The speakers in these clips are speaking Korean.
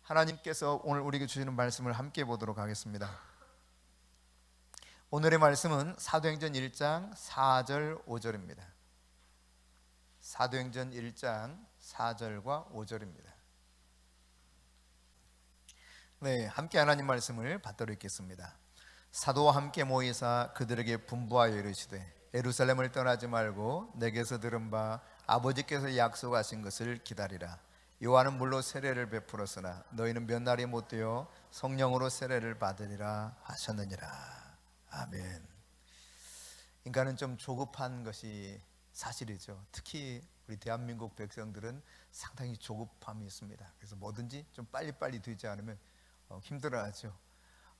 하나님께서 오늘 우리에게 주시는 말씀을 함께 보도록 하겠습니다. 오늘의 말씀은 사도행전 1장 4절 5절입니다. 사도행전 1장 4절과 5절입니다. 네, 함께 하나님 말씀을 받들어 읽겠습니다. 사도와 함께 모이사 그들에게 분부하여 이르시되 예루살렘을 떠나지 말고 내게서 들은 바 아버지께서 약속하신 것을 기다리라. 요한은 물로 세례를 베풀었으나 너희는 몇 날이 못 되어 성령으로 세례를 받으리라 하셨느니라. 아멘. 인간은 좀 조급한 것이 사실이죠. 특히 우리 대한민국 백성들은 상당히 조급함이 있습니다. 그래서 뭐든지 좀 빨리빨리 되지 않으면 힘들어하죠.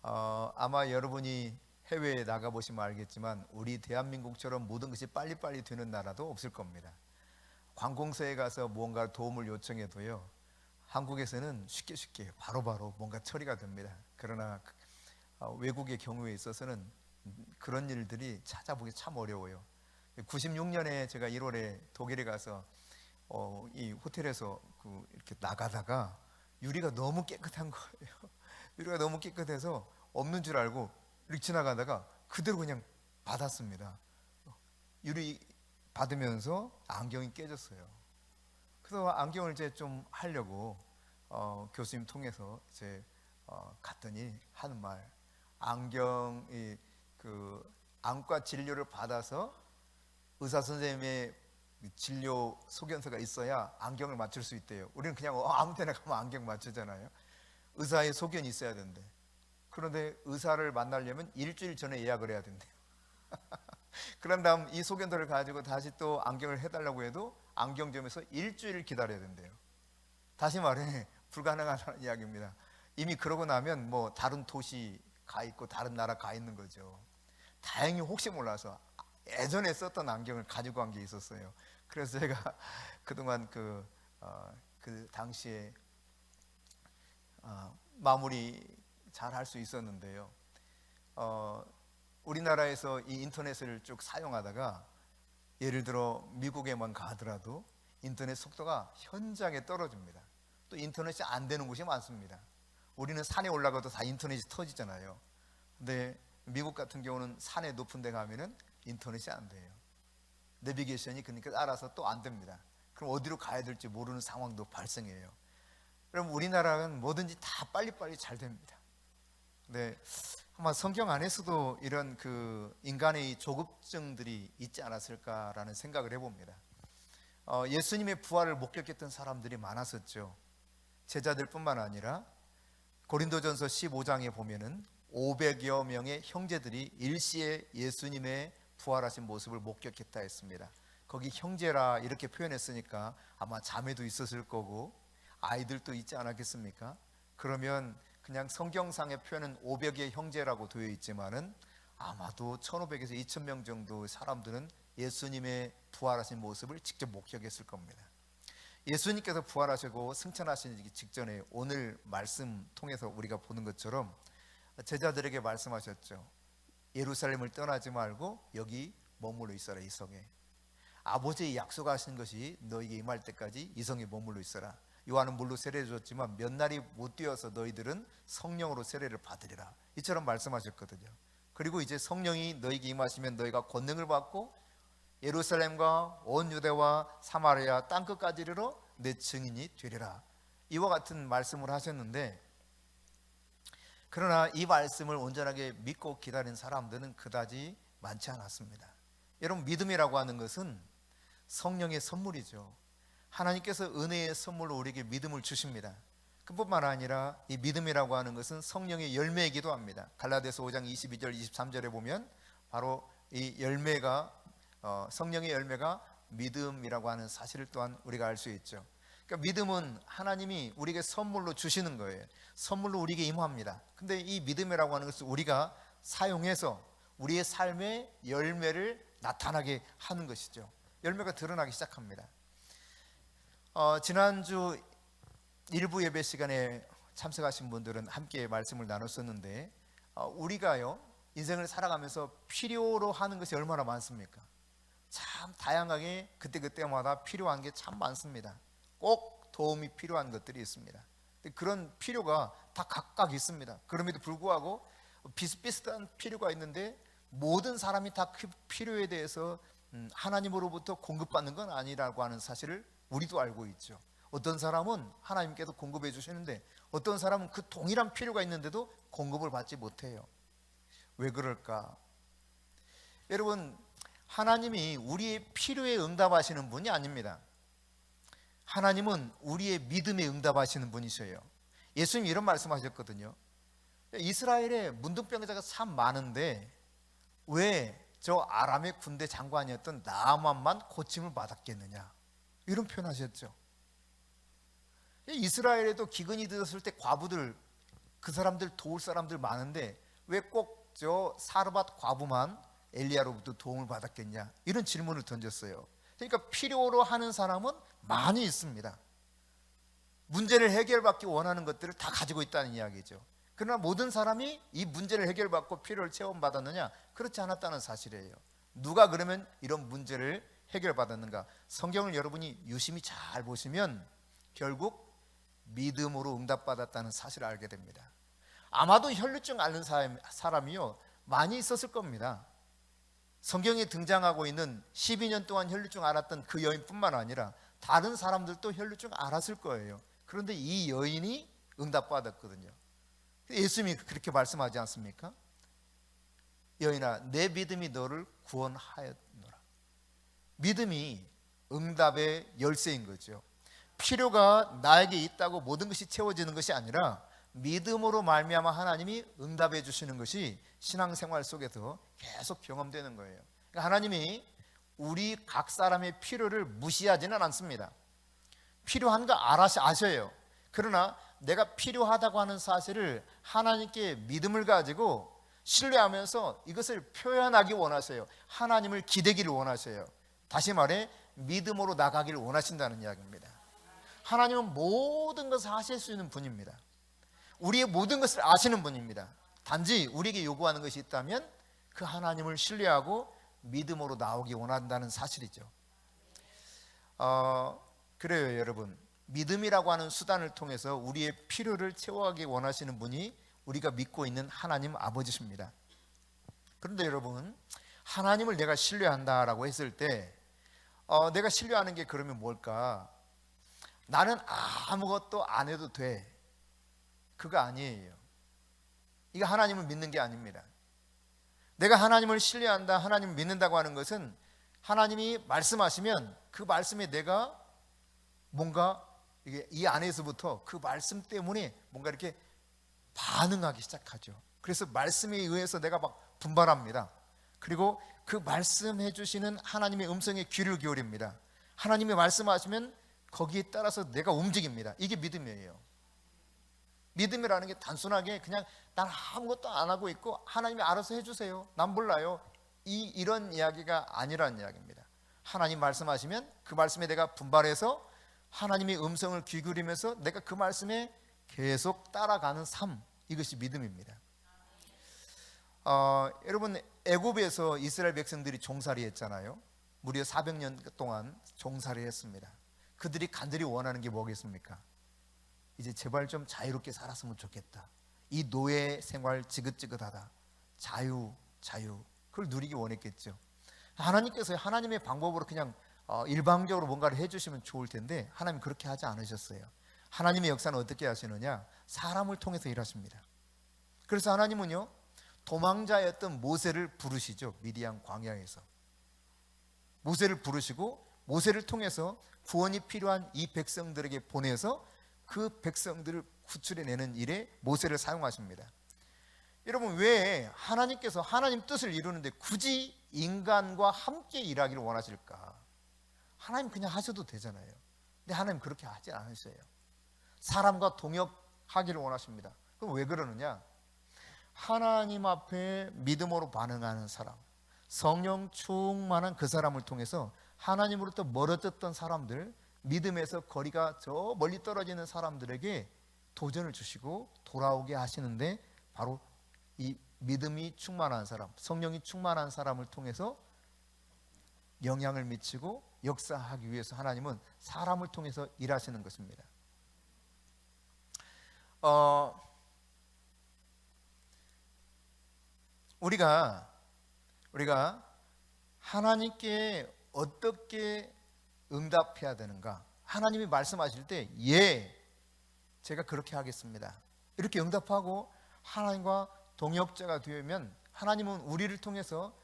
아마 여러분이 해외에 나가보시면 알겠지만 우리 대한민국처럼 모든 것이 빨리빨리 되는 나라도 없을 겁니다. 관공서에 가서 무언가 도움을 요청해도요, 한국에서는 쉽게 바로바로 뭔가 처리가 됩니다. 그러나 외국의 경우에 있어서는 그런 일들이 찾아보기 참 어려워요. 96년에 제가 1월에 독일에 가서 이 호텔에서 이렇게 나가다가 유리가 너무 깨끗한 거예요. 유리가 너무 깨끗해서 없는 줄 알고 이렇게 지나가다가 그대로 그냥 받았습니다. 유리 받으면서 안경이 깨졌어요. 그래서 안경을 이제 좀 하려고 교수님 통해서 이제 갔더니 하는 말, 안경이 안과 진료를 받아서 의사 선생님의 진료 소견서가 있어야 안경을 맞출 수 있대요. 우리는 그냥 아무 데나 가면 안경 맞추잖아요. 의사의 소견이 있어야 된대. 그런데 의사를 만나려면 일주일 전에 예약을 해야 된대요. 그런 다음 이 소견서를 가지고 다시 또 안경을 해달라고 해도 안경점에서 일주일 기다려야 된대요. 다시 말해 불가능한 이야기입니다. 이미 그러고 나면 뭐 다른 도시 가 있고 다른 나라 가 있는 거죠. 다행히 혹시 몰라서 예전에 썼던 안경을 가지고 간 게 있었어요. 그래서 제가 그동안 그 당시에 마무리 잘 할 수 있었는데요. 우리나라에서 이 인터넷을 쭉 사용하다가 예를 들어 미국에만 가더라도 인터넷 속도가 현저하게 떨어집니다. 또 인터넷이 안 되는 곳이 많습니다. 우리는 산에 올라가도 다 인터넷이 터지잖아요. 근데 미국 같은 경우는 산에 높은 데 가면은 인터넷이 안 돼요. 내비게이션이 그러니까 알아서 또 안 됩니다. 그럼 어디로 가야 될지 모르는 상황도 발생해요. 그럼 우리나라는 뭐든지 다 빨리빨리 잘 됩니다. 근데 아마 성경 안에서도 이런 인간의 조급증들이 있지 않았을까라는 생각을 해봅니다. 예수님의 부활을 목격했던 사람들이 많았었죠. 제자들뿐만 아니라 고린도전서 15장에 보면은 500여 명의 형제들이 일시에 예수님의 부활하신 모습을 목격했다 했습니다. 거기 형제라 이렇게 표현했으니까 아마 자매도 있었을 거고 아이들도 있지 않았겠습니까? 그러면 그냥 성경상의 표현은 500의 형제라고 되어 있지만은 아마도 1500에서 2000명 정도 사람들은 예수님의 부활하신 모습을 직접 목격했을 겁니다. 예수님께서 부활하시고 승천하시기 직전에 오늘 말씀 통해서 우리가 보는 것처럼 제자들에게 말씀하셨죠. 예루살렘을 떠나지 말고 여기 머물러 있어라. 이 성에 아버지의 약속하신 것이 너에게 임할 때까지 이 성에 머물러 있어라. 요한은 물로 세례를 줬지만 몇 날이 못 되어서 너희들은 성령으로 세례를 받으리라. 이처럼 말씀하셨거든요. 그리고 이제 성령이 너희에게 임하시면 너희가 권능을 받고 예루살렘과 온 유대와 사마리아 땅끝까지 이르러 내 증인이 되리라. 이와 같은 말씀을 하셨는데, 그러나 이 말씀을 온전하게 믿고 기다린 사람들은 그다지 많지 않았습니다. 여러분, 믿음이라고 하는 것은 성령의 선물이죠. 하나님께서 은혜의 선물로 우리에게 믿음을 주십니다. 그뿐만 아니라 이 믿음이라고 하는 것은 성령의 열매이기도 합니다. 갈라디아서 5장 22절 23절에 보면 바로 이 열매가 성령의 열매가 믿음이라고 하는 사실을 또한 우리가 알 수 있죠. 그러니까 믿음은 하나님이 우리에게 선물로 주시는 거예요. 선물로 우리에게 임합니다. 근데 이 믿음이라고 하는 것을 우리가 사용해서 우리의 삶의 열매를 나타나게 하는 것이죠. 열매가 드러나기 시작합니다. 지난주 일부 예배 시간에 참석하신 분들은 함께 말씀을 나눴었는데 우리가요 인생을 살아가면서 필요로 하는 것이 얼마나 많습니까? 참 다양하게 그때그때마다 필요한 게 참 많습니다. 꼭 도움이 필요한 것들이 있습니다. 그런 필요가 다 각각 있습니다. 그럼에도 불구하고 비슷비슷한 필요가 있는데 모든 사람이 다 그 필요에 대해서 하나님으로부터 공급받는 건 아니라고 하는 사실을 우리도 알고 있죠. 어떤 사람은 하나님께서 공급해 주시는데 어떤 사람은 그 동일한 필요가 있는데도 공급을 받지 못해요. 왜 그럴까? 여러분, 하나님이 우리의 필요에 응답하시는 분이 아닙니다. 하나님은 우리의 믿음에 응답하시는 분이셔요. 예수님이 이런 말씀하셨거든요. 이스라엘에 문둥병자가 참 많은데 왜 저 아람의 군대 장관이었던 나아만만 고침을 받았겠느냐, 이런 표현하셨죠. 이스라엘에도 기근이 들었을 때 과부들, 그 사람들 도울 사람들 많은데 왜 꼭 저 사르밧 과부만 엘리야로부터 도움을 받았겠냐, 이런 질문을 던졌어요. 그러니까 필요로 하는 사람은 많이 있습니다. 문제를 해결받기 원하는 것들을 다 가지고 있다는 이야기죠. 그러나 모든 사람이 이 문제를 해결받고 필요를 체험받았느냐? 그렇지 않았다는 사실이에요. 누가 그러면 이런 문제를 해결받았는가? 성경을 여러분이 유심히 잘 보시면 결국 믿음으로 응답받았다는 사실을 알게 됩니다. 아마도 혈루증 앓는 사람이요 많이 있었을 겁니다. 성경에 등장하고 있는 12년 동안 혈루증 앓았던 그 여인뿐만 아니라 다른 사람들도 혈루증 앓았을 거예요. 그런데 이 여인이 응답받았거든요. 예수님이 그렇게 말씀하지 않습니까? 여인아, 내 믿음이 너를 구원하였노라. 믿음이 응답의 열쇠인 거죠. 필요가 나에게 있다고 모든 것이 채워지는 것이 아니라 믿음으로 말미암아 하나님이 응답해 주시는 것이 신앙생활 속에서 계속 경험되는 거예요. 그러니까 하나님이 우리 각 사람의 필요를 무시하지는 않습니다. 필요한 거 아셔요. 그러나 내가 필요하다고 하는 사실을 하나님께 믿음을 가지고 신뢰하면서 이것을 표현하기 원하세요. 하나님을 기대기를 원하세요. 다시 말해 믿음으로 나가기를 원하신다는 이야기입니다. 하나님은 모든 것을 하실 수 있는 분입니다. 우리의 모든 것을 아시는 분입니다. 단지 우리에게 요구하는 것이 있다면 그 하나님을 신뢰하고 믿음으로 나오기 원한다는 사실이죠. 그래요, 여러분. 믿음이라고 하는 수단을 통해서 우리의 필요를 채워가기 원하시는 분이 우리가 믿고 있는 하나님 아버지십니다. 그런데 여러분, 하나님을 내가 신뢰한다라고 했을 때 내가 신뢰하는 게 그러면 뭘까? 나는 아무것도 안 해도 돼, 그거 아니에요. 이거 하나님을 믿는 게 아닙니다. 내가 하나님을 신뢰한다, 하나님을 믿는다고 하는 것은 하나님이 말씀하시면 그 말씀에 내가 뭔가 이게 이 안에서부터 그 말씀 때문에 뭔가 이렇게 반응하기 시작하죠. 그래서 말씀에 의해서 내가 막 분발합니다. 그리고 그 말씀해 주시는 하나님의 음성에 귀를 기울입니다. 하나님이 말씀하시면 거기에 따라서 내가 움직입니다. 이게 믿음이에요. 믿음이라는 게 단순하게 그냥 난 아무것도 안 하고 있고 하나님이 알아서 해주세요, 난 몰라요, 이런 이야기가 아니라는 이야기입니다. 하나님 말씀하시면 그 말씀에 내가 분발해서 하나님의 음성을 귀 기울이면서 내가 그 말씀에 계속 따라가는 삶, 이것이 믿음입니다. 여러분, 애굽에서 이스라엘 백성들이 종살이 했잖아요. 무려 400년 동안 종살이 했습니다. 그들이 간절히 원하는 게 뭐겠습니까? 이제 제발 좀 자유롭게 살았으면 좋겠다. 이 노예 생활 지긋지긋하다. 자유, 그걸 누리기 원했겠죠. 하나님께서 하나님의 방법으로 그냥 일방적으로 뭔가를 해주시면 좋을 텐데 하나님 그렇게 하지 않으셨어요. 하나님의 역사는 어떻게 하시느냐? 사람을 통해서 일하십니다. 그래서 하나님은요, 도망자였던 모세를 부르시죠. 미디안 광야에서 모세를 부르시고 모세를 통해서 구원이 필요한 이 백성들에게 보내서 그 백성들을 구출해내는 일에 모세를 사용하십니다. 여러분, 왜 하나님께서 하나님 뜻을 이루는데 굳이 인간과 함께 일하기를 원하실까? 하나님 그냥 하셔도 되잖아요. 근데 하나님 그렇게 하지 않으세요. 사람과 동역하기를 원하십니다. 그럼 왜 그러느냐? 하나님 앞에 믿음으로 반응하는 사람, 성령 충만한 그 사람을 통해서 하나님으로부터 멀어졌던 사람들, 믿음에서 거리가 저 멀리 떨어지는 사람들에게 도전을 주시고 돌아오게 하시는데, 바로 이 믿음이 충만한 사람, 성령이 충만한 사람을 통해서 영향을 미치고 역사하기 위해서 하나님은 사람을 통해서 일하시는 것입니다. 우리가 하나님께 어떻게 응답해야 되는가? 하나님이 말씀하실 때 예, 제가 그렇게 하겠습니다, 이렇게 응답하고 하나님과 동역자가 되면 하나님은 우리를 통해서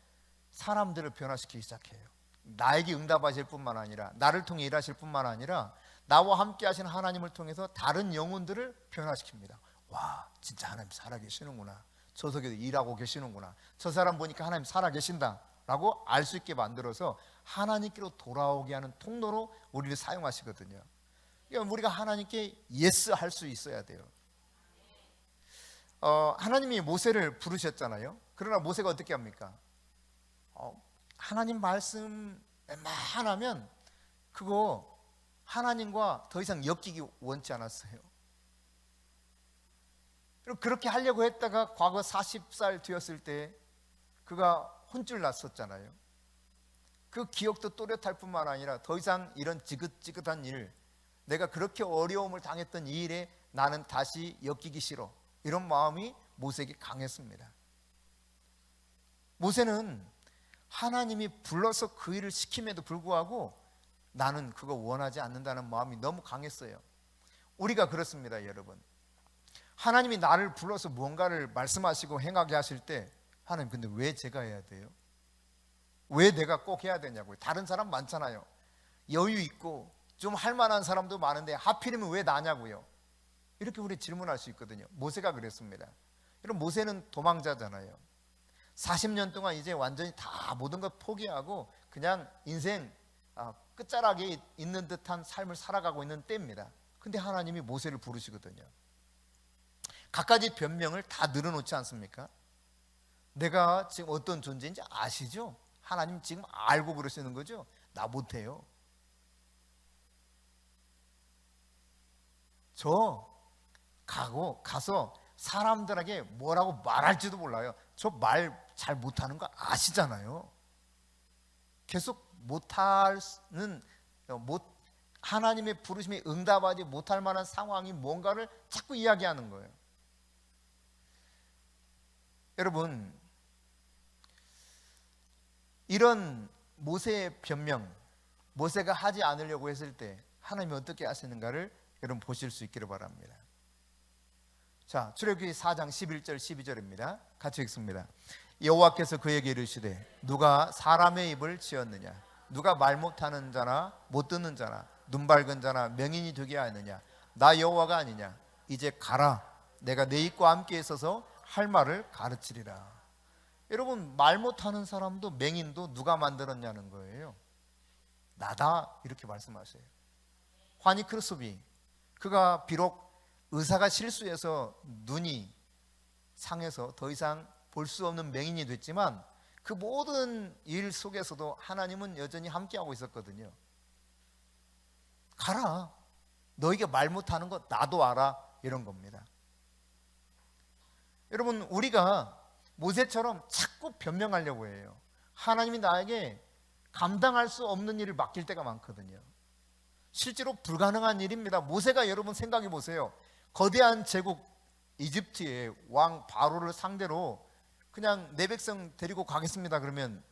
사람들을 변화시키기 시작해요. 나에게 응답하실 뿐만 아니라, 나를 통해 일하실 뿐만 아니라, 나와 함께 하시는 하나님을 통해서 다른 영혼들을 변화시킵니다. 와, 진짜 하나님 살아계시는구나, 저 속에도 일하고 계시는구나, 저 사람 보니까 하나님 살아계신다 라고 알 수 있게 만들어서 하나님께로 돌아오게 하는 통로로 우리를 사용하시거든요. 그러니까 우리가 하나님께 예스 할 수 있어야 돼요. 하나님이 모세를 부르셨잖아요. 그러나 모세가 어떻게 합니까? 하나님 말씀 웬만하면 그거 하나님과 더 이상 엮이기 원치 않았어요. 그렇게 하려고 했다가 과거 40살 되었을 때 그가 혼쭐 났었잖아요. 그 기억도 또렷할 뿐만 아니라 더 이상 이런 지긋지긋한 일, 내가 그렇게 어려움을 당했던 이 일에 나는 다시 엮이기 싫어, 이런 마음이 모세에게 강했습니다. 모세는 하나님이 불러서 그 일을 시킴에도 불구하고 나는 그거 원하지 않는다는 마음이 너무 강했어요. 우리가 그렇습니다, 여러분. 하나님이 나를 불러서 무언가를 말씀하시고 행하게 하실 때, 하나님 근데 왜 제가 해야 돼요? 왜 내가 꼭 해야 되냐고요. 다른 사람 많잖아요. 여유 있고 좀 할 만한 사람도 많은데 하필이면 왜 나냐고요. 이렇게 우리 질문할 수 있거든요. 모세가 그랬습니다. 여러분, 모세는 도망자잖아요. 40년 동안 이제 완전히 다 모든 걸 포기하고 그냥 인생 끝자락에 있는 듯한 삶을 살아가고 있는 때입니다. 근데 하나님이 모세를 부르시거든요. 갖가지 변명을 다 늘어놓지 않습니까? 내가 지금 어떤 존재인지 아시죠? 하나님 지금 알고 그러시는 거죠? 나 못해요. 저 가서 사람들에게 뭐라고 말할지도 몰라요. 저 말 잘 못하는 거 아시잖아요. 계속 하나님의 부르심에 응답하지 못할 만한 상황이 뭔가를 자꾸 이야기하는 거예요. 여러분, 이런 모세의 변명, 모세가 하지 않으려고 했을 때 하나님이 어떻게 하시는가를 여러분 보실 수 있기를 바랍니다. 자, 출애굽기 4장 11절 12절입니다. 같이 읽습니다. 여호와께서 그에게 이르시되 누가 사람의 입을 지었느냐? 누가 말 못하는 자나 못 듣는 자나 눈 밝은 자나 명인이 되게 하느냐? 나 여호와가 아니냐? 이제 가라. 내가 내 입과 함께 있어서 할 말을 가르치리라. 여러분, 말 못하는 사람도 맹인도 누가 만들었냐는 거예요. 나다, 이렇게 말씀하세요. 환희 크루소비, 그가 비록 의사가 실수해서 눈이 상해서 더 이상 볼 수 없는 맹인이 됐지만 그 모든 일 속에서도 하나님은 여전히 함께하고 있었거든요. 가라, 너에게 말 못하는 거 나도 알아, 이런 겁니다. 여러분, 우리가 모세처럼 자꾸 변명하려고 해요. 하나님이 나에게 감당할 수 없는 일을 맡길 때가 많거든요. 실제로 불가능한 일입니다. 모세가, 여러분 생각해 보세요. 거대한 제국 이집트의 왕 바로를 상대로 그냥 내 백성 데리고 가겠습니다 그러면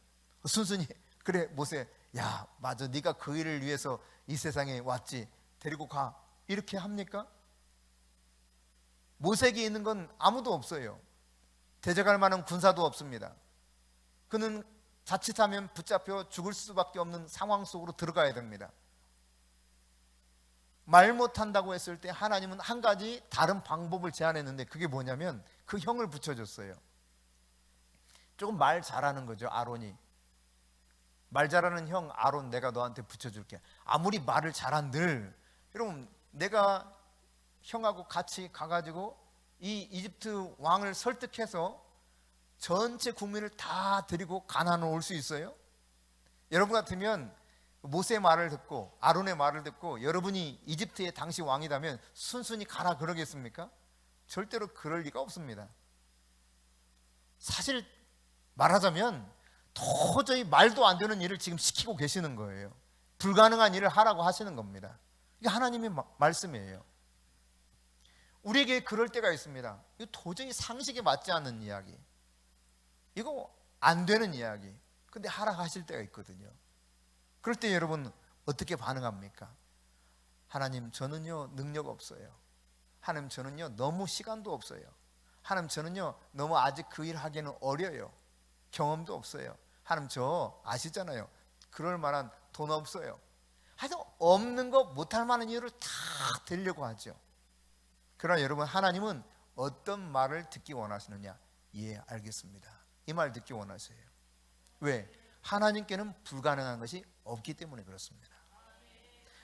순순히 그래 모세, 야 맞아, 네가 그 일을 위해서 이 세상에 왔지, 데리고 가, 이렇게 합니까? 모세에게 있는 건 아무도 없어요. 대적할 만한 군사도 없습니다. 그는 자칫하면 붙잡혀 죽을 수밖에 없는 상황 속으로 들어가야 됩니다. 말 못한다고 했을 때 하나님은 한 가지 다른 방법을 제안했는데, 그게 뭐냐면 그 형을 붙여줬어요. 조금 말 잘하는 거죠. 아론이 말 잘하는 형 아론 내가 너한테 붙여줄게. 아무리 말을 잘한들, 여러분 내가 형하고 같이 가가지고 이 이집트 왕을 설득해서 전체 국민을 다 데리고 가나안으로 올 수 있어요? 여러분 같으면 모세의 말을 듣고 아론의 말을 듣고 여러분이 이집트의 당시 왕이라면 순순히 가라 그러겠습니까? 절대로 그럴 리가 없습니다. 사실 말하자면 도저히 말도 안 되는 일을 지금 시키고 계시는 거예요. 불가능한 일을 하라고 하시는 겁니다. 이게 하나님의 말씀이에요. 우리에게 그럴 때가 있습니다. 이거 도저히 상식에 맞지 않는 이야기, 이거 안 되는 이야기, 근데 하라 하실 때가 있거든요. 그럴 때 여러분 어떻게 반응합니까? 하나님, 저는요 능력 없어요. 하나님, 저는요 너무 시간도 없어요. 하나님, 저는요 너무 아직 그 일 하기에는 어려요. 경험도 없어요. 하나님, 저 아시잖아요, 그럴 만한 돈 없어요. 하여튼 없는 거 못할 만한 이유를 다 대려고 하죠. 그러나 여러분, 하나님은 어떤 말을 듣기 원하시느냐? 예, 알겠습니다, 이 말 듣기 원하세요. 왜? 하나님께는 불가능한 것이 없기 때문에 그렇습니다.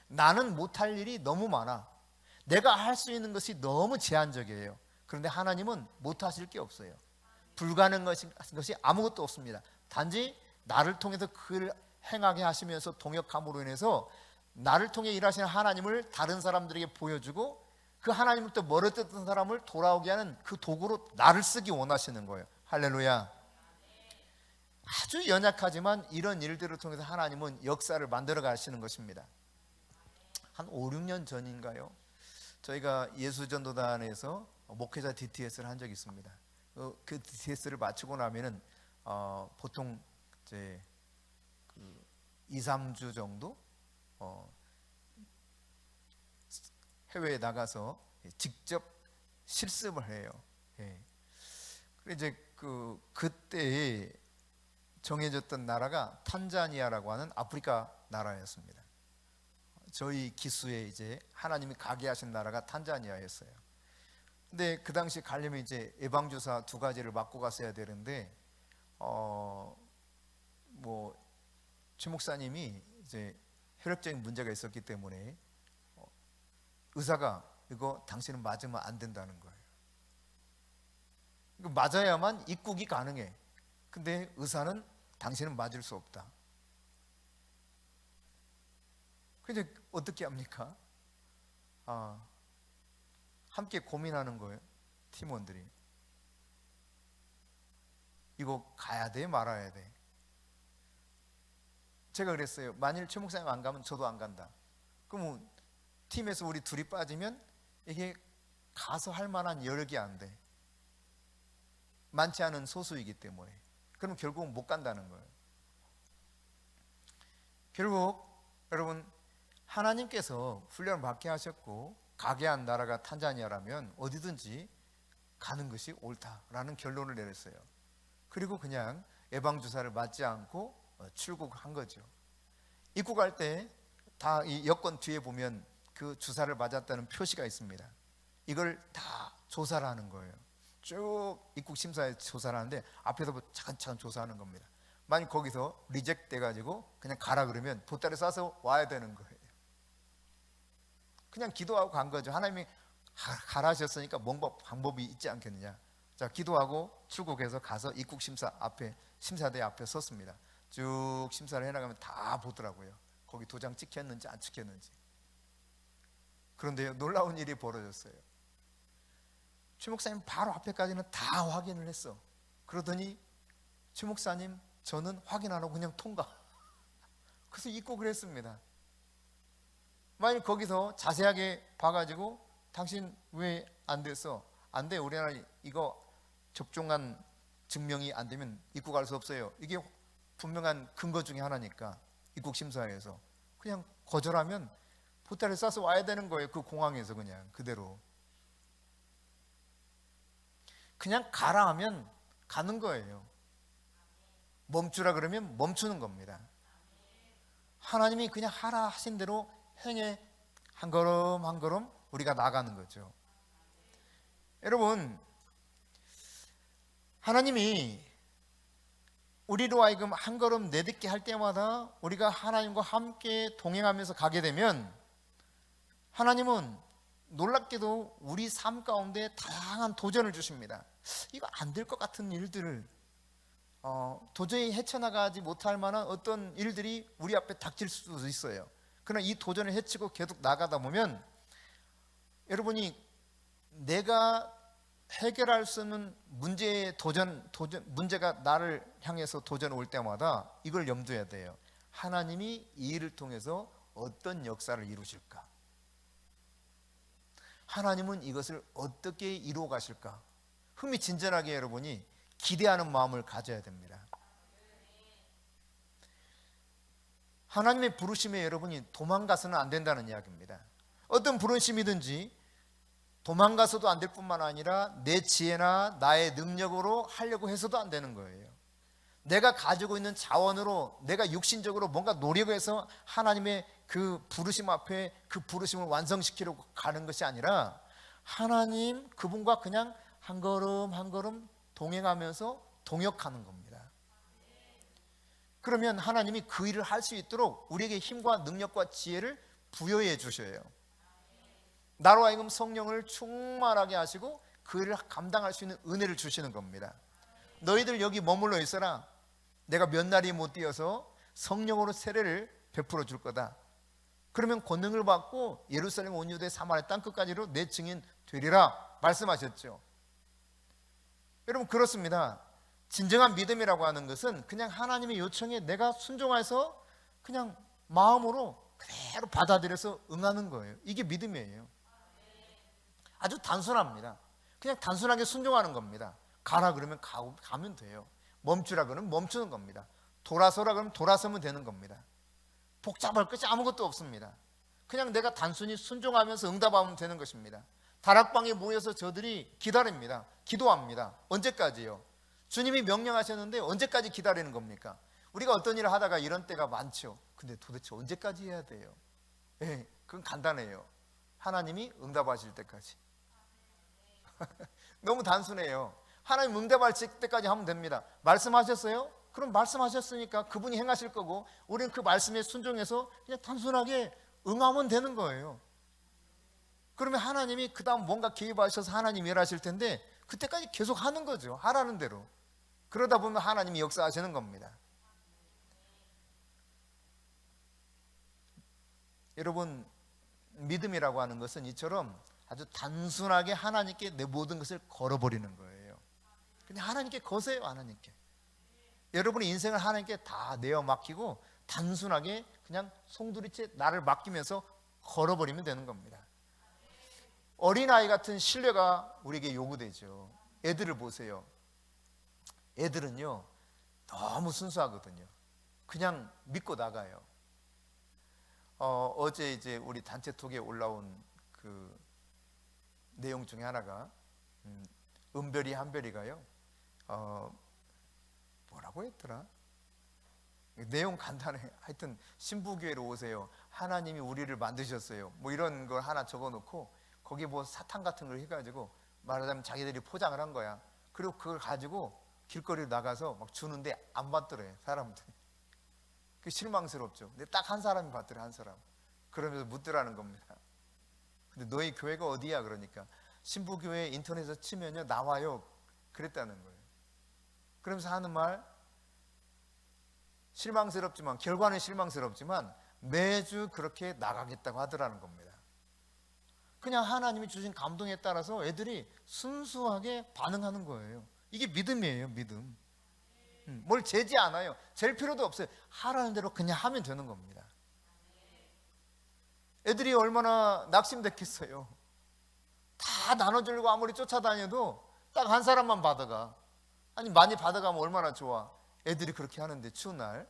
나는 못할 일이 너무 많아. 내가 할 수 있는 것이 너무 제한적이에요. 그런데 하나님은 못하실 게 없어요. 불가능한 것이 아무것도 없습니다. 단지 나를 통해서 그를 행하게 하시면서 동역함으로 인해서 나를 통해 일하시는 하나님을 다른 사람들에게 보여주고 그 하나님으로부터 멀어졌던 사람을 돌아오게 하는 그 도구로 나를 쓰기 원하시는 거예요. 할렐루야. 아주 연약하지만 이런 일들을 통해서 하나님은 역사를 만들어 가시는 것입니다. 한 5, 6년 전인가요? 저희가 예수전도단에서 목회자 DTS를 한 적이 있습니다. 그 DTS를 마치고 나면은 보통 이제 2, 3주 정도 해외에 나가서 직접 실습을 해요. 예. 그래 이제 그때 정해졌던 나라가 탄자니아라고 하는 아프리카 나라였습니다. 저희 기수에 이제 하나님이 가게 하신 나라가 탄자니아였어요. 근데 그 당시 가려면 이제 예방주사 2가지를 맞고 갔어야 되는데 최 목사님이 이제 혈액적인 문제가 있었기 때문에 의사가 이거 당신은 맞으면 안 된다는 거예요. 이거 맞아야만 입국이 가능해. 근데 의사는 당신은 맞을 수 없다. 근데 어떻게 합니까? 함께 고민하는 거예요, 팀원들이. 이거 가야 돼, 말아야 돼? 제가 그랬어요. 만일 최 목사님 안 가면 저도 안 간다. 그럼 팀에서 우리 둘이 빠지면 이게 가서 할 만한 여력이 안 돼. 많지 않은 소수이기 때문에. 그럼 결국은 못 간다는 거예요. 결국 여러분, 하나님께서 훈련을 받게 하셨고 가게 한 나라가 탄자니아라면 어디든지 가는 것이 옳다라는 결론을 내렸어요. 그리고 그냥 예방주사를 맞지 않고 출국한 거죠. 입국할 때 다 이 여권 뒤에 보면 그 주사를 맞았다는 표시가 있습니다. 이걸 다 조사를 하는 거예요. 쭉 입국 심사에 조사를 하는데 앞에서 차근차근 조사하는 겁니다. 만약 거기서 리젝트 돼가지고 그냥 가라 그러면 보따리 싸서 와야 되는 거예요. 그냥 기도하고 간 거죠. 하나님이 가라 하셨으니까 뭔가 방법이 있지 않겠느냐. 자, 기도하고 출국해서 가서 입국 심사 앞에, 심사대 앞에 섰습니다. 쭉 심사를 해나가면 다 보더라고요. 거기 도장 찍혔는지 안 찍혔는지. 그런데 놀라운 일이 벌어졌어요. 최 목사님 바로 앞에까지는 다 확인을 했어. 그러더니 최 목사님, 저는 확인 안 하고 그냥 통과. 그래서 입국을 했습니다. 만약 거기서 자세하게 봐가지고 당신 왜 안 됐어? 안 돼, 우리나라 이거 접종한 증명이 안 되면 입국할 수 없어요. 이게 분명한 근거 중에 하나니까 입국 심사에서 그냥 거절하면 보따리 싸서 와야 되는 거예요. 그 공항에서 그냥 그대로. 그냥 가라 하면 가는 거예요. 멈추라 그러면 멈추는 겁니다. 하나님이 그냥 하라 하신 대로 행해 한 걸음 한 걸음 우리가 나가는 거죠. 여러분, 하나님이 우리로 하여금 한 걸음 내딛게 할 때마다 우리가 하나님과 함께 동행하면서 가게 되면 하나님은 놀랍게도 우리 삶 가운데 다양한 도전을 주십니다. 이거 안 될 것 같은 일들을 도저히 헤쳐나가지 못할 만한 어떤 일들이 우리 앞에 닥칠 수도 있어요. 그러나 이 도전을 헤치고 계속 나가다 보면 여러분이 내가 해결할 수 없는 문제가 나를 향해서 도전 올 때마다 이걸 염두해야 돼요. 하나님이 이 일을 통해서 어떤 역사를 이루실까? 하나님은 이것을 어떻게 이루어 가실까? 흥미진진하게 여러분이 기대하는 마음을 가져야 됩니다. 하나님의 부르심에 여러분이 도망가서는 안 된다는 이야기입니다. 어떤 부르심이든지 도망가서도 안 될 뿐만 아니라 내 지혜나 나의 능력으로 하려고 해서도 안 되는 거예요. 내가 가지고 있는 자원으로 내가 육신적으로 뭔가 노력해서 하나님의 그 부르심 앞에 그 부르심을 완성시키려고 가는 것이 아니라 하나님 그분과 그냥 한 걸음 한 걸음 동행하면서 동역하는 겁니다. 그러면 하나님이 그 일을 할 수 있도록 우리에게 힘과 능력과 지혜를 부여해 주셔요. 나로 하여금 성령을 충만하게 하시고 그 일을 감당할 수 있는 은혜를 주시는 겁니다. 너희들 여기 머물러 있어라. 내가 몇 날이 못 뛰어서 성령으로 세례를 베풀어 줄 거다. 그러면 권능을 받고 예루살렘 온 유대 사마리아 땅끝까지로 내 증인 되리라 말씀하셨죠. 여러분 그렇습니다. 진정한 믿음이라고 하는 것은 그냥 하나님의 요청에 내가 순종해서 그냥 마음으로 그대로 받아들여서 응하는 거예요. 이게 믿음이에요. 아주 단순합니다. 그냥 단순하게 순종하는 겁니다. 가라 그러면 가면 돼요. 멈추라 그러면 멈추는 겁니다. 돌아서라 그러면 돌아서면 되는 겁니다. 복잡할 것이 아무것도 없습니다. 그냥 내가 단순히 순종하면서 응답하면 되는 것입니다. 다락방에 모여서 저들이 기다립니다. 기도합니다. 언제까지요? 주님이 명령하셨는데 언제까지 기다리는 겁니까? 우리가 어떤 일을 하다가 이런 때가 많죠. 근데 도대체 언제까지 해야 돼요? 그건 간단해요. 하나님이 응답하실 때까지. 너무 단순해요. 하나님 응답할 때까지 하면 됩니다. 말씀하셨어요? 그럼 말씀하셨으니까 그분이 행하실 거고 우리는 그 말씀에 순종해서 그냥 단순하게 응하면 되는 거예요. 그러면 하나님이 그 다음 뭔가 개입하셔서 하나님이 일하실 텐데 그때까지 계속 하는 거죠. 하라는 대로. 그러다 보면 하나님이 역사하시는 겁니다. 여러분 믿음이라고 하는 것은 이처럼 아주 단순하게 하나님께 내 모든 것을 걸어버리는 거예요. 그냥 하나님께 거세요. 하나님께. 여러분의 인생을 하나님께 다 내어 맡기고 단순하게 그냥 송두리째 나를 맡기면서 걸어버리면 되는 겁니다. 어린아이 같은 신뢰가 우리에게 요구되죠. 애들을 보세요. 애들은요 너무 순수하거든요. 그냥 믿고 나가요. 어제 이제 우리 단체톡에 올라온 그 내용 중에 하나가 은별이 한별이가요 뭐라고 했더라? 내용 간단해. 하여튼 신부교회로 오세요. 하나님이 우리를 만드셨어요. 뭐 이런 걸 하나 적어놓고 거기 뭐 사탕 같은 걸 해가지고 말하자면 자기들이 포장을 한 거야. 그리고 그걸 가지고 길거리로 나가서 막 주는데 안 받더래 사람들이. 그 실망스럽죠. 근데 딱 한 사람이 받더래. 한 사람. 그러면서 묻더라는 겁니다. 근데 너희 교회가 어디야? 그러니까 신부교회 인터넷에서 치면요 나와요. 그랬다는 거예요. 그러면서 하는 말 실망스럽지만 결과는 실망스럽지만 매주 그렇게 나가겠다고 하더라는 겁니다. 그냥 하나님이 주신 감동에 따라서 애들이 순수하게 반응하는 거예요. 이게 믿음이에요. 믿음. 뭘 재지 않아요. 잴 필요도 없어요. 하라는 대로 그냥 하면 되는 겁니다. 애들이 얼마나 낙심됐겠어요. 다 나눠주려고 아무리 쫓아다녀도 딱 한 사람만 받아가. 아니 많이 받아가면 얼마나 좋아. 애들이 그렇게 하는데 추운 날.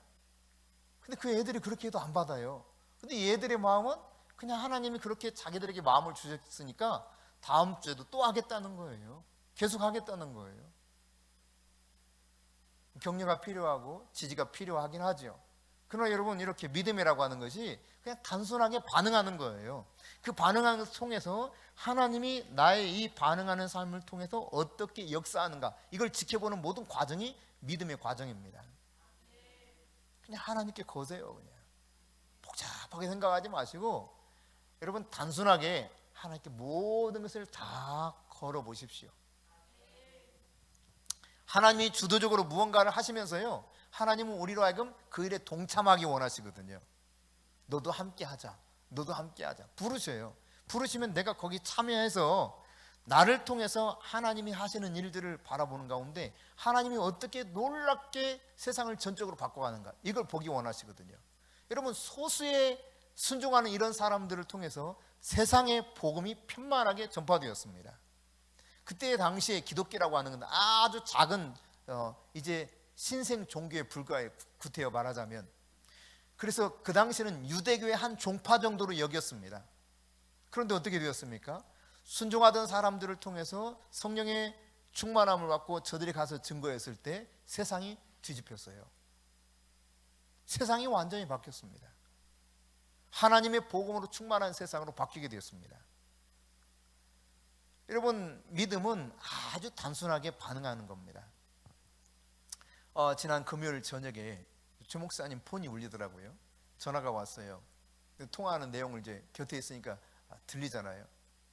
근데 그 애들이 그렇게 해도 안 받아요. 근데 이 애들의 마음은 그냥 하나님이 그렇게 자기들에게 마음을 주셨으니까 다음 주에도 또 하겠다는 거예요. 계속 하겠다는 거예요. 격려가 필요하고 지지가 필요하긴 하죠. 그러나 여러분 이렇게 믿음이라고 하는 것이 그냥 단순하게 반응하는 거예요. 그 반응하는 것을 통해서 하나님이 나의 이 반응하는 삶을 통해서 어떻게 역사하는가 이걸 지켜보는 모든 과정이 믿음의 과정입니다. 그냥 하나님께 거세요. 그냥 복잡하게 생각하지 마시고 여러분 단순하게 하나님께 모든 것을 다 걸어보십시오. 하나님이 주도적으로 무언가를 하시면서요, 하나님은 우리로 하여금 그 일에 동참하기 원하시거든요. 너도 함께 하자, 너도 함께 하자 부르셔요. 부르시면 내가 거기 참여해서 나를 통해서 하나님이 하시는 일들을 바라보는 가운데 하나님이 어떻게 놀랍게 세상을 전적으로 바꿔가는가, 이걸 보기 원하시거든요. 여러분, 소수의 순종하는 이런 사람들을 통해서 세상의 복음이 편만하게 전파되었습니다. 그때 당시에 기독교라고 하는 건 아주 작은 이제 신생 종교에 불과해, 구태여 말하자면. 그래서 그 당시에는 유대교의 한 종파 정도로 여겼습니다. 그런데 어떻게 되었습니까? 순종하던 사람들을 통해서 성령의 충만함을 받고 저들이 가서 증거했을 때 세상이 뒤집혔어요. 세상이 완전히 바뀌었습니다. 하나님의 복음으로 충만한 세상으로 바뀌게 되었습니다. 여러분, 믿음은 아주 단순하게 반응하는 겁니다. 지난 금요일 저녁에 주 목사님 폰이 울리더라고요. 전화가 왔어요. 통화하는 내용을 이제 곁에 있으니까 들리잖아요.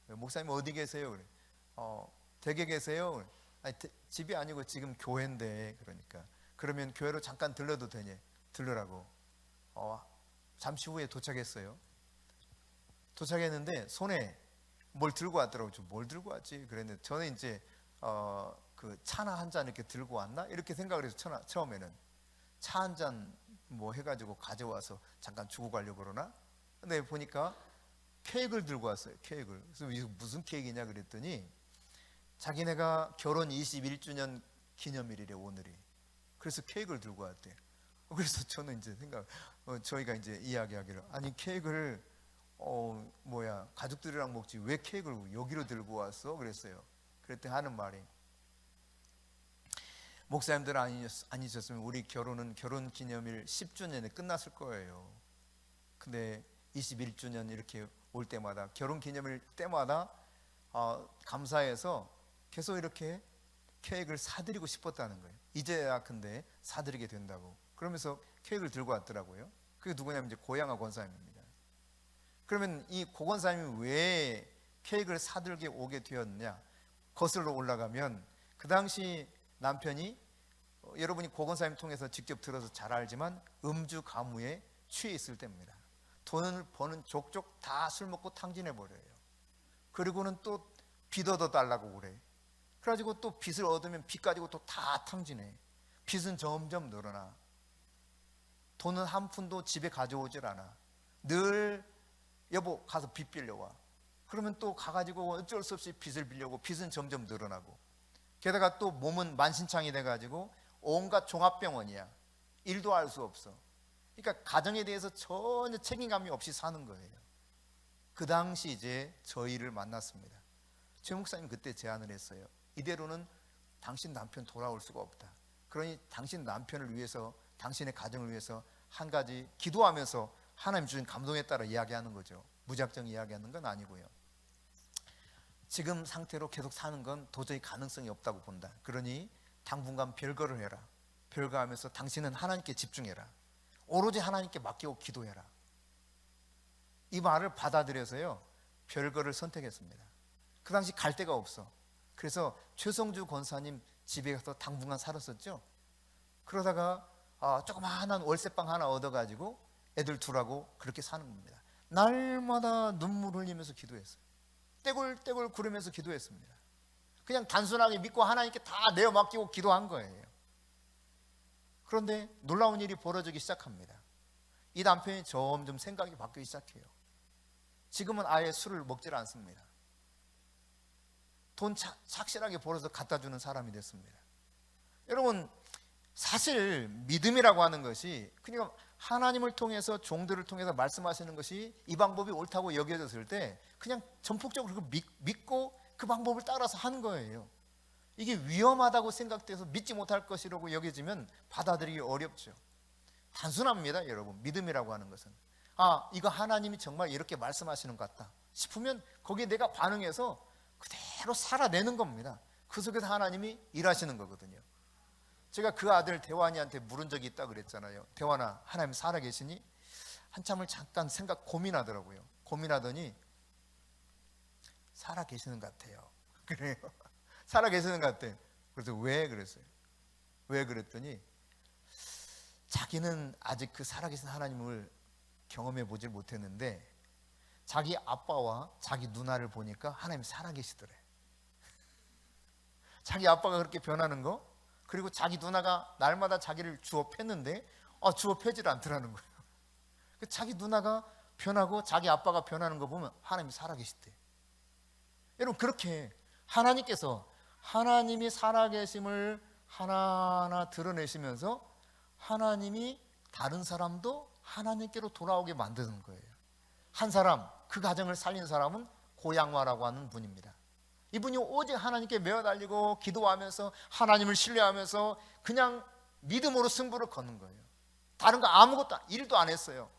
목사님 어디 계세요? 그래. 댁에 계세요? 그래. 아니, 집이 아니고 지금 교회인데. 그러니까 그러면 교회로 잠깐 들러도 되냐? 들르라고. 잠시 후에 도착했어요. 도착했는데 손에 뭘 들고 왔더라고요. 뭘 들고 왔지? 그랬는데 저는 이제 그 차나 한 잔 이렇게 들고 왔나? 이렇게 생각을 해서 처음에는 차 한 잔 뭐 해가지고 가져와서 잠깐 주고 가려고 그러나? 근데 보니까 케이크를 들고 왔어요. 케이크를. 그래서 이거 무슨 케이크냐 그랬더니 자기네가 결혼 21주년 기념일이래, 오늘이. 그래서 케이크를 들고 왔대. 그래서 저는 이제 저희가 이제 이야기하기를, 아니 케이크를 가족들이랑 먹지 왜 케이크를 여기로 들고 왔어? 그랬어요. 그랬더니 하는 말이, 목사님들 아니셨으면 우리 결혼은 결혼 기념일 10주년에 끝났을 거예요. 근데 21주년 이렇게 올 때마다, 결혼 기념일 때마다 감사해서 계속 이렇게 케이크를 사드리고 싶었다는 거예요. 이제야 근데 사드리게 된다고. 그러면서 케이크를 들고 왔더라고요. 그게 누구냐면 이제 고양아 권사님입니다. 그러면 이 고 권사님이 왜 케이크를 사들게 오게 되었냐, 거슬러 올라가면 그 당시 남편이, 여러분이 고 권사님 통해서 직접 들어서 잘 알지만 음주 가무에 취해 있을 때입니다. 돈을 버는 족족 다 술 먹고 탕진해 버려요. 그리고는 또 빚 얻어 달라고 그래. 그래가지고 또 빚을 얻으면 빚 가지고 또 다 탕진해. 빚은 점점 늘어나. 돈은 한 푼도 집에 가져오질 않아. 늘 여보 가서 빚 빌려와. 그러면 또 가가지고 어쩔 수 없이 빚을 빌려고, 빚은 점점 늘어나고, 게다가 또 몸은 만신창이 돼가지고 온갖 종합병원이야. 일도 할 수 없어. 그러니까 가정에 대해서 전혀 책임감이 없이 사는 거예요. 그 당시 이제 저희를 만났습니다. 최 목사님 그때 제안을 했어요. 이대로는 당신 남편 돌아올 수가 없다. 그러니 당신 남편을 위해서, 당신의 가정을 위해서 한 가지 기도하면서 하나님 주신 감동에 따라 이야기하는 거죠. 무작정 이야기하는 건 아니고요. 지금 상태로 계속 사는 건 도저히 가능성이 없다고 본다. 그러니 당분간 별거를 해라. 별거하면서 당신은 하나님께 집중해라. 오로지 하나님께 맡기고 기도해라. 이 말을 받아들여서요, 별거를 선택했습니다. 그 당시 갈 데가 없어. 그래서 최성주 권사님 집에 가서 당분간 살았었죠. 그러다가 조그마한 월세방 하나 얻어가지고 애들 둘하고 그렇게 사는 겁니다. 날마다 눈물 흘리면서 기도했어요. 떼굴떼굴 구르면서 기도했습니다. 그냥 단순하게 믿고 하나님께 다 내어 맡기고 기도한 거예요. 그런데 놀라운 일이 벌어지기 시작합니다. 이 남편이 점점 생각이 바뀌기 시작해요. 지금은 아예 술을 먹질 않습니다. 돈 착실하게 벌어서 갖다 주는 사람이 됐습니다. 여러분, 사실 믿음이라고 하는 것이, 그러니까 하나님을 통해서, 종들을 통해서 말씀하시는 것이 이 방법이 옳다고 여겨졌을 때 그냥 전폭적으로 믿고 그 방법을 따라서 하는 거예요. 이게 위험하다고 생각돼서 믿지 못할 것이라고 여겨지면 받아들이기 어렵죠. 단순합니다, 여러분. 믿음이라고 하는 것은, 이거 하나님이 정말 이렇게 말씀하시는 것 같다 싶으면 거기에 내가 반응해서 그대로 살아내는 겁니다. 그 속에서 하나님이 일하시는 거거든요. 제가 그 아들 대환이한테 물은 적이 있다 그랬잖아요. 대환아, 하나님 살아계시니? 한참을 잠깐 고민하더라고요. 고민하더니 살아계시는 것 같아요. 그래요. 살아계시는 것 같아. 그래서 왜? 그랬어요. 왜 그랬더니 자기는 아직 그 살아계신 하나님을 경험해 보질 못했는데 자기 아빠와 자기 누나를 보니까 하나님이 살아계시더래. 자기 아빠가 그렇게 변하는 거, 그리고 자기 누나가 날마다 자기를 주워 팼는데 주워 패질 않더라는 거예요. 자기 누나가 변하고 자기 아빠가 변하는 거 보면 하나님이 살아계시대. 여러분, 그렇게 하나님께서 하나님이 살아계심을 하나하나 드러내시면서 하나님이 다른 사람도 하나님께로 돌아오게 만드는 거예요. 한 사람, 그 가정을 살린 사람은 고양화라고 하는 분입니다. 이분이 오직 하나님께 매어 달리고 기도하면서 하나님을 신뢰하면서 그냥 믿음으로 승부를 거는 거예요. 다른 거 아무것도 일도 안 했어요.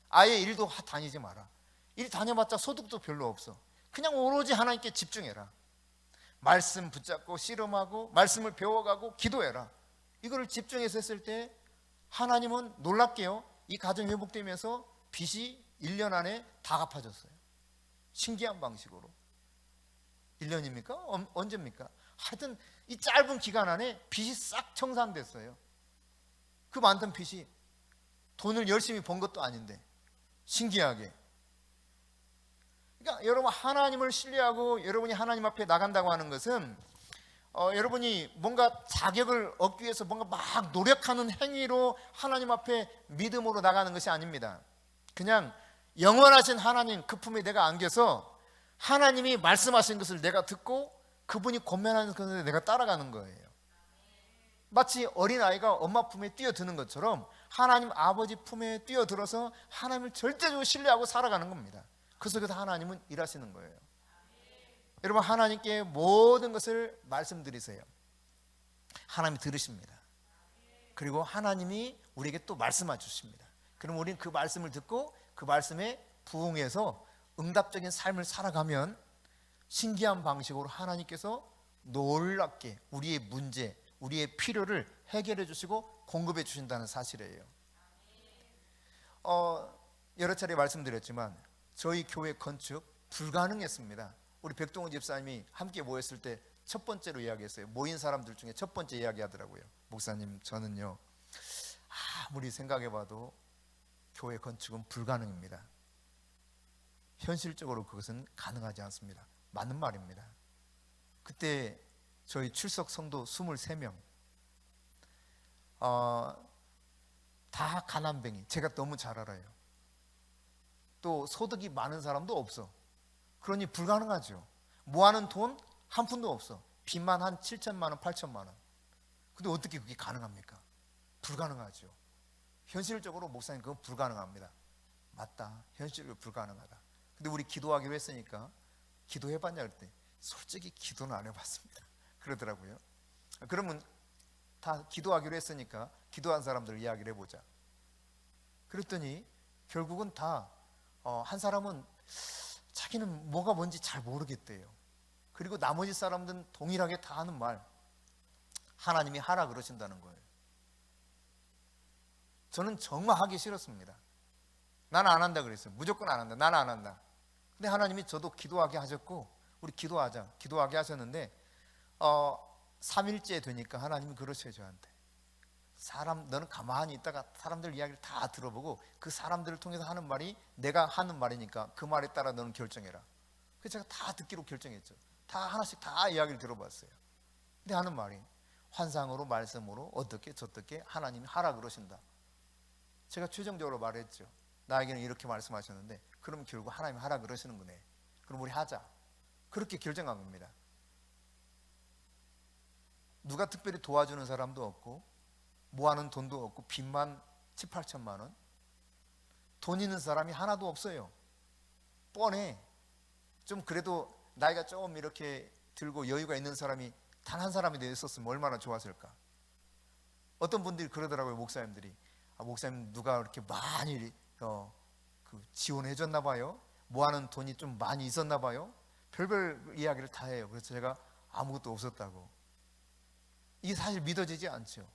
아예 일도 다니지 마라. 일 다녀봤자 소득도 별로 없어. 그냥 오로지 하나님께 집중해라. 말씀 붙잡고 씨름하고 말씀을 배워가고 기도해라. 이거를 집중해서 했을 때 하나님은 놀랍게요, 이 가정이 회복되면서 빚이 1년 안에 다 갚아졌어요. 신기한 방식으로. 1년입니까? 언제입니까? 하여튼 이 짧은 기간 안에 빚이 싹 청산됐어요. 그 많던 빚이 돈을 열심히 번 것도 아닌데 신기하게. 그러니까 여러분, 하나님을 신뢰하고 여러분이 하나님 앞에 나간다고 하는 것은 여러분이 뭔가 자격을 얻기 위해서 뭔가 막 노력하는 행위로 하나님 앞에 믿음으로 나가는 것이 아닙니다. 그냥 영원하신 하나님 그 품에 내가 안겨서 하나님이 말씀하신 것을 내가 듣고 그분이 권면하는 것을 내가 따라가는 거예요. 마치 어린아이가 엄마 품에 뛰어드는 것처럼 하나님 아버지 품에 뛰어들어서 하나님을 절대적으로 신뢰하고 살아가는 겁니다. 그 속에서 하나님은 일하시는 거예요. 여러분, 하나님께 모든 것을 말씀드리세요. 하나님이 들으십니다. 그리고 하나님이 우리에게 또 말씀해 주십니다. 그럼 우리는 그 말씀을 듣고 그 말씀에 부응해서 응답적인 삶을 살아가면 신기한 방식으로 하나님께서 놀랍게 우리의 문제, 우리의 필요를 해결해 주시고 공급해 주신다는 사실이에요. 여러 차례 말씀드렸지만 저희 교회 건축 불가능했습니다. 우리 백동원 집사님이 함께 모였을 때 첫 번째로 이야기했어요. 모인 사람들 중에 첫 번째 이야기하더라고요. 목사님, 저는요 아무리 생각해봐도 교회 건축은 불가능입니다. 현실적으로 그것은 가능하지 않습니다. 맞는 말입니다. 그때 저희 출석 성도 23명 다 가난뱅이, 제가 너무 잘 알아요. 또 소득이 많은 사람도 없어. 그러니 불가능하죠. 모아는 돈 한 푼도 없어. 빚만 한 7천만 원, 8천만 원. 근데 어떻게 그게 가능합니까? 불가능하죠. 현실적으로 목사님 그건 불가능합니다. 맞다, 현실적으로 불가능하다. 근데 우리 기도하기로 했으니까 기도해봤냐 그랬더니 솔직히 기도는 안 해봤습니다 그러더라고요. 그러면 다 기도하기로 했으니까 기도한 사람들 이야기를 해보자. 그랬더니 결국은 다 한 사람은 자기는 뭐가 뭔지 잘 모르겠대요. 그리고 나머지 사람들은 동일하게 다 하는 말, 하나님이 하라 그러신다는 거예요. 저는 정말 하기 싫었습니다. 나는 안 한다 그랬어요. 무조건 안 한다, 나는 안 한다. 근데 하나님이 저도 기도하게 하셨고 우리 기도하자, 기도하게 하셨는데 3일째 되니까 하나님이 그러셔요. 저한테 너는 가만히 있다가 사람들 이야기를 다 들어보고 그 사람들을 통해서 하는 말이 내가 하는 말이니까 그 말에 따라 너는 결정해라. 그래서 제가 다 듣기로 결정했죠. 다 하나씩 다 이야기를 들어봤어요. 근데 하는 말이 환상으로 말씀으로 어떻게 저떻게 하나님이 하라 그러신다. 제가 최종적으로 말했죠. 나에게는 이렇게 말씀하셨는데 그럼 결국 하나님이 하라 그러시는 거네. 그럼 우리 하자. 그렇게 결정한 겁니다. 누가 특별히 도와주는 사람도 없고 모아놓은 돈도 없고 빚만 7, 8천만 원. 돈 있는 사람이 하나도 없어요. 뻔해. 좀 그래도 나이가 좀 이렇게 들고 여유가 있는 사람이 단 한 사람이 있었으면 얼마나 좋았을까. 어떤 분들이 그러더라고요. 목사님들이 목사님 누가 이렇게 많이 지원해 줬나 봐요. 모아놓은 돈이 좀 많이 있었나 봐요. 별별 이야기를 다 해요. 그래서 제가 아무것도 없었다고. 이게 사실 믿어지지 않죠.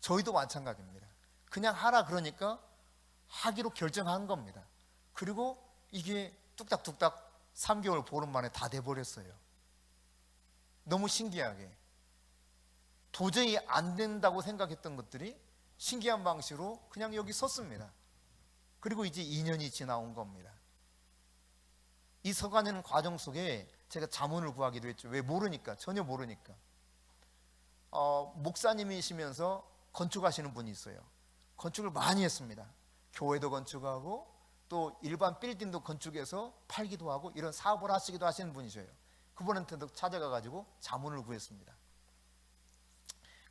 저희도 마찬가지입니다. 그냥 하라 그러니까 하기로 결정한 겁니다. 그리고 이게 뚝딱뚝딱 3개월 보름 만에 다 돼버렸어요. 너무 신기하게. 도저히 안 된다고 생각했던 것들이 신기한 방식으로 그냥 여기 섰습니다. 그리고 이제 2년이 지나온 겁니다. 이 서가는 과정 속에 제가 자문을 구하기도 했죠. 왜? 모르니까, 전혀 모르니까. 목사님이시면서 건축하시는 분이 있어요. 건축을 많이 했습니다. 교회도 건축하고 또 일반 빌딩도 건축해서 팔기도 하고 이런 사업을 하시기도 하시는 분이셔요. 그분한테도 찾아가가지고 자문을 구했습니다.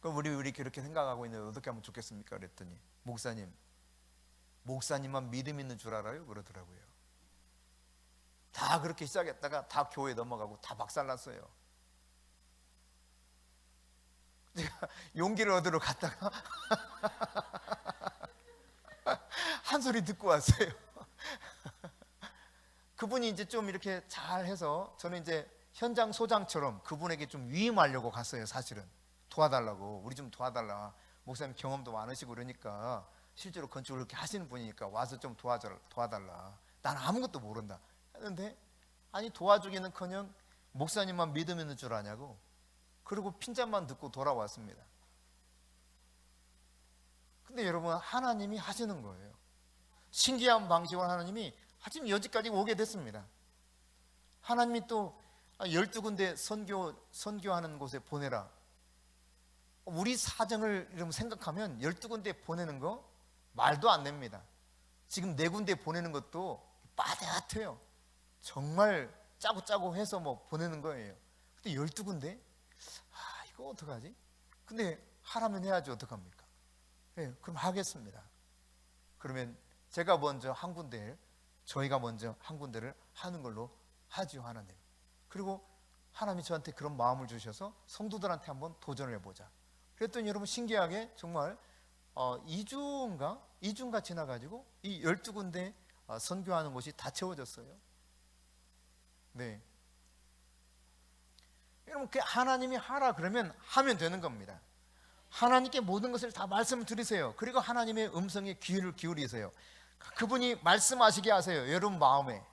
그럼 우리 그렇게 생각하고 있는데 어떻게 하면 좋겠습니까? 그랬더니 목사님만 믿음 있는 줄 알아요? 그러더라고요. 다 그렇게 시작했다가 다 교회 넘어가고 다 박살났어요. 제가 용기를 얻으러 갔다가 한 소리 듣고 왔어요. 그분이 이제 좀 이렇게 잘해서 저는 이제 현장 소장처럼 그분에게 좀 위임하려고 갔어요. 사실은 도와달라고, 우리 좀 도와달라. 목사님 경험도 많으시고 그러니까 실제로 건축을 그렇게 하시는 분이니까 와서 좀 도와달라. 난 아무것도 모른다 했는데, 아니 도와주기는커녕 목사님만 믿음 있는 줄 아냐고. 그리고 핀잔만 듣고 돌아왔습니다. 근데 여러분, 하나님이 하시는 거예요. 신기한 방식으로 하나님이 지금 여기까지 오게 됐습니다. 하나님이 또 12군데 선교하는 곳에 보내라. 우리 사정을 이러면 생각하면 12군데 보내는 거 말도 안 됩니다. 지금 4군데 보내는 것도 빠듯해요. 정말 짜고 해서 뭐 보내는 거예요. 근데 12군데? 이거 어떡하지? 근데 하라면 해야지 어떡합니까? 네, 그럼 하겠습니다. 그러면 제가 먼저 한 군데, 저희가 먼저 한 군데를 하는 걸로 하지요, 하나님. 그리고 하나님이 저한테 그런 마음을 주셔서 성도들한테 한번 도전을 해보자. 그랬더니 여러분, 신기하게 정말 2주인가 지나가지고 이 12군데 선교하는 곳이 다 채워졌어요. 네. 여러분, 하나님이 하라 그러면 하면 되는 겁니다. 하나님께 모든 것을 다 말씀을 드리세요. 그리고 하나님의 음성에 귀를 기울이세요. 그분이 말씀하시게 하세요, 여러분 마음에.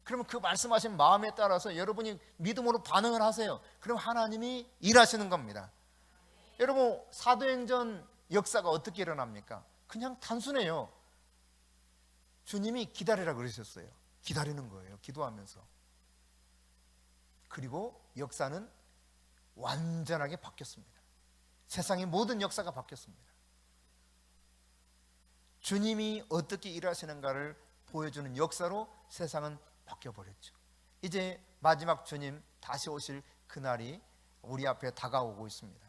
그러면 그 말씀하신 마음에 따라서 여러분이 믿음으로 반응을 하세요. 그럼 하나님이 일하시는 겁니다. 여러분, 사도행전 역사가 어떻게 일어납니까? 그냥 단순해요. 주님이 기다리라 그러셨어요. 기다리는 거예요, 기도하면서. 그리고 역사는 완전하게 바뀌었습니다. 세상의 모든 역사가 바뀌었습니다. 주님이 어떻게 일하시는가를 보여주는 역사로 세상은 바뀌어버렸죠. 이제 마지막 주님 다시 오실 그날이 우리 앞에 다가오고 있습니다.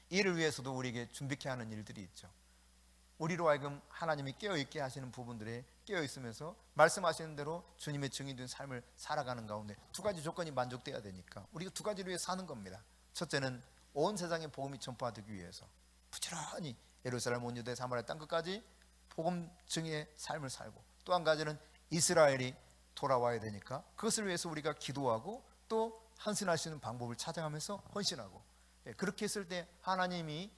이를 위해서도 우리에게 준비케 하는 일들이 있죠. 우리로 하여금 하나님이 깨어있게 하시는 부분들에 깨어있으면서 말씀하시는 대로 주님의 증인된 삶을 살아가는 가운데 2가지 조건이 만족돼야 되니까 우리가 2가지를 위해 사는 겁니다. 첫째는 온 세상에 복음이 전파되기 위해서 부지런히 예루살렘 온 유대 사마리아 땅끝까지 복음 증인의 삶을 살고, 또 한 가지는 이스라엘이 돌아와야 되니까 그것을 위해서 우리가 기도하고 또 헌신하시는 방법을 찾아가면서 헌신하고, 그렇게 했을 때 하나님이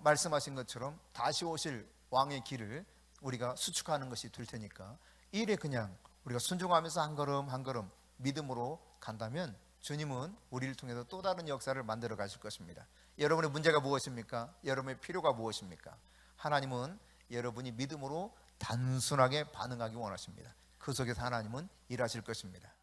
말씀하신 것처럼 다시 오실 왕의 길을 우리가 수축하는 것이 될 테니까 이 일에 그냥 우리가 순종하면서 한 걸음 한 걸음 믿음으로 간다면 주님은 우리를 통해서 또 다른 역사를 만들어 가실 것입니다. 여러분의 문제가 무엇입니까? 여러분의 필요가 무엇입니까? 하나님은 여러분이 믿음으로 단순하게 반응하기 원하십니다. 그 속에서 하나님은 일하실 것입니다.